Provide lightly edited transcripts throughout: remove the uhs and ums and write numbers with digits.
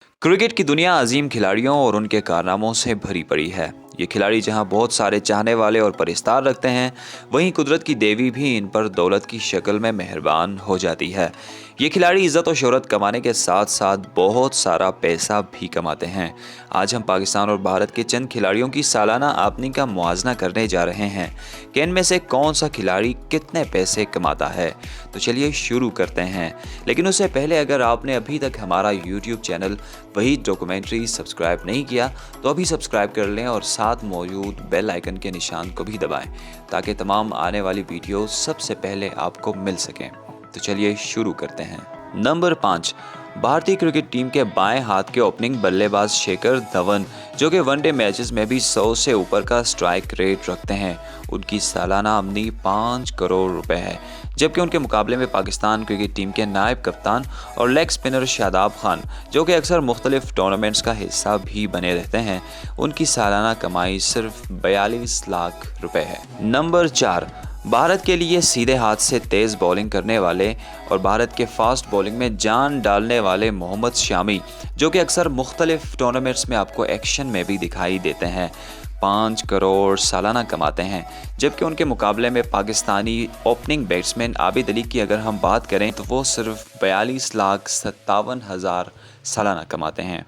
Cricket की दुनिया अजीम खिलाड़ियों और उनके कारनामों से भरी पड़ी है। ये खिलाड़ी जहां बहुत सारे चाहने वाले और परिस्तार रखते हैं, वहीं कुदरत की देवी भी इन पर दौलत की शक्ल में मेहरबान हो जाती है। ये खिलाड़ी इज्जत और शोहरत कमाने के साथ साथ बहुत सारा पैसा भी कमाते हैं। आज हम पाकिस्तान और भारत के चंद खिलाड़ियों की सालाना आमदनी का मुआवजा करने जा रहे हैं कि इनमें से कौन सा खिलाड़ी कितने पैसे कमाता है। तो चलिए शुरू करते हैं, लेकिन उससे पहले अगर आपने अभी तक हमारा YouTube channel Waheed documentary subscribe नहीं किया तो अभी सब्सक्राइब कर लें और साथ मौजूद बेल आइकन के निशान को भी दबाएं ताकि तमाम आने वाली वीडियो सबसे पहले आपको मिल सकें। तो चलिए शुरू करते हैं। नंबर 5, भारतीय क्रिकेट टीम के बाएं हाथ के ओपनिंग बल्लेबाज शिखर धवन, जो कि वनडे मैचेस में भी 100 से ऊपर का स्ट्राइक रेट रखते हैं। उनकी सालाना आमदनी 5 करोड़ रुपए है, जबकि उनके मुकाबले में पाकिस्तान क्रिकेट टीम के नायब कप्तान और लेग स्पिनर शादाब खान, जो कि अक्सर मुख्तलिफ टूर्नामेंट्स का हिस्सा भी बने रहते हैं, उनकी सालाना कमाई सिर्फ 42 लाख रुपए है। नंबर 4, भारत के लिए सीधे हाथ से तेज़ बॉलिंग करने वाले और भारत के फास्ट बॉलिंग में जान डालने वाले मोहम्मद शामी, जो कि अक्सर मुख्तलिफ टूर्नामेंट्स में आपको एक्शन में भी दिखाई देते हैं, 5 करोड़ सालाना कमाते हैं। जबकि उनके मुकाबले में पाकिस्तानी ओपनिंग बैट्समैन आबिद अली की अगर हम बात करें तो वो सिर्फ 42,57,000 सालाना कमाते हैं।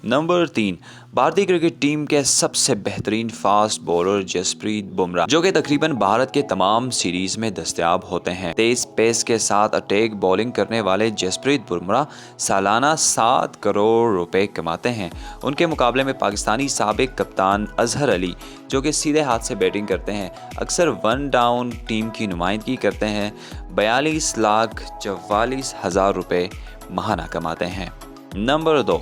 नंबर 3, भारतीय क्रिकेट टीम के सबसे बेहतरीन फास्ट बॉलर जसप्रीत बुमराह, जो कि तकरीबन भारत के तमाम सीरीज में दस्तयाब होते हैं। तेज पेस के साथ अटैक बॉलिंग करने वाले जसप्रीत बुमराह सालाना 7 करोड़ रुपए कमाते हैं। उनके मुकाबले में पाकिस्तानी साबिक कप्तान अजहर अली, जो कि सीधे हाथ से बैटिंग करते हैं, अक्सर वन डाउन टीम की नुमाइंदगी करते हैं, 42,44,000 रुपए माहाना कमाते हैं। नंबर 2,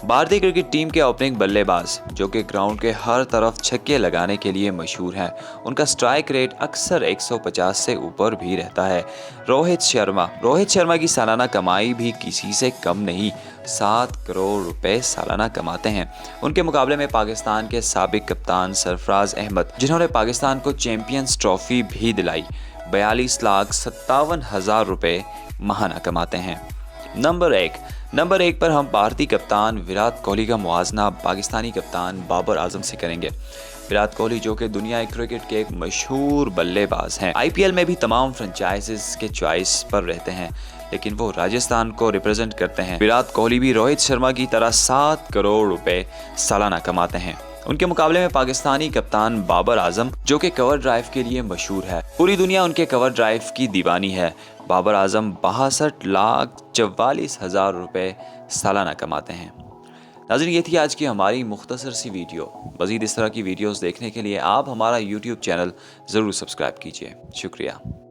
भारतीय क्रिकेट टीम के ओपनिंग बल्लेबाज, जो कि ग्राउंड के हर तरफ छक्के लगाने के लिए मशहूर हैं, उनका स्ट्राइक रेट अक्सर 150 से ऊपर भी रहता है। रोहित शर्मा की सालाना कमाई भी किसी से कम नहीं, 7 करोड़ रुपए सालाना कमाते हैं। उनके मुकाबले में पाकिस्तान के साबिक कप्तान सरफराज अहमद, जिन्होंने पाकिस्तान को चैंपियंस ट्रॉफी भी दिलाई, 42,57,000 रुपए माहाना कमाते हैं। नंबर 1 पर हम भारतीय कप्तान विराट कोहली का मुवाजना पाकिस्तानी कप्तान बाबर आजम से करेंगे। विराट कोहली, जो कि दुनिया क्रिकेट के एक मशहूर बल्लेबाज हैं, आईपीएल में भी तमाम फ्रेंचाइजीज के चॉइस पर रहते हैं, लेकिन वो राजस्थान को रिप्रेजेंट करते हैं। विराट कोहली भी रोहित शर्मा की तरह 7 करोड़ रुपए सालाना कमाते हैं। उनके मुकाबले में पाकिस्तानी कप्तान बाबर आजम, जो कि कवर ड्राइव के लिए मशहूर है, पूरी दुनिया उनके कवर ड्राइव की दीवानी है। बाबर आजम 62,44,000 रुपए सालाना कमाते हैं। नाज़रीन, ये थी आज की हमारी मुख्तसर सी वीडियो। मज़ीद इस तरह की वीडियोस देखने के लिए आप हमारा यूट्यूब चैनल ज़रूर सब्सक्राइब कीजिए। शुक्रिया।